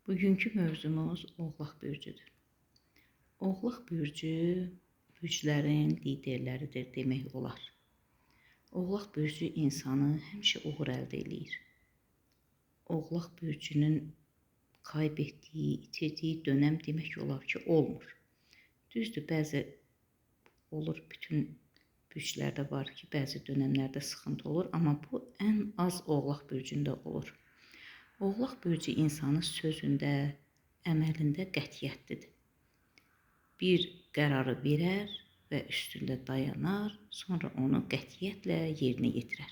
Bugünkü mövzumuz Oğlaq bürcüdür. Oğlaq bürcü bürclərin liderləridir demək olar. Oğlaq bürcü insanı həmişə uğur əldə eləyir. Oğlaq bürcünün kaybetdiyi, itirdiyi dönəm demək olar ki, olmur. Düzdür, bəzi olur, bütün bürclərdə var ki, bəzi dönəmlərdə sıxıntı olur, amma bu ən az Oğlaq bürcündə olur. Oğlaq bürcü insanı sözündə, əməlində qətiyyətlidir. Bir qərarı verər və üstündə dayanar, sonra onu qətiyyətlə yerinə yetirər.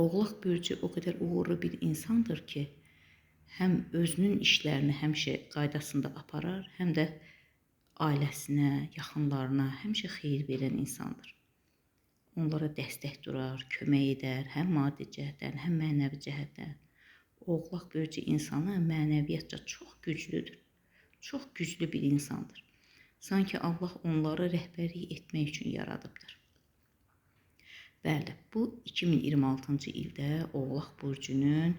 Oğlaq bürcü o qədər uğurlu bir insandır ki, həm özünün işlərini həmişə qaydasında aparar, həm də ailəsinə, yaxınlarına həmişə xeyir verən insandır. Onlara dəstək durar, kömək edər, həm maddi cəhətdən, həm mənəvi cəhətdən. Oğlaq bürcü insanı mənəviyyatca çox güclüdür. Çox güclü bir insandır. Sanki Allah onları rəhbərlik etmək üçün yaradıbdır. Bəli, bu 2026-cı ildə Oğlaq bürcünün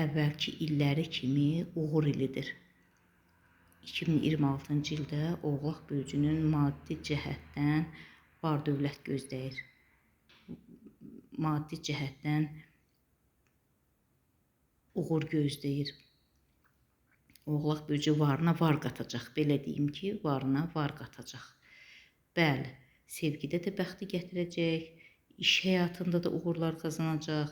əvvəlki illəri kimi uğur ilidir. 2026-cı ildə Oğlaq bürcünün maddi cəhətdən var-dövlət gözləyir. Maddi cəhətdən uğur gözləyir. Oğlaq bürcü varına var qatacaq. Belə deyim ki, varına var qatacaq. Bəli, sevgidə də bəxti gətirəcək, iş həyatında da uğurlar qazanacaq,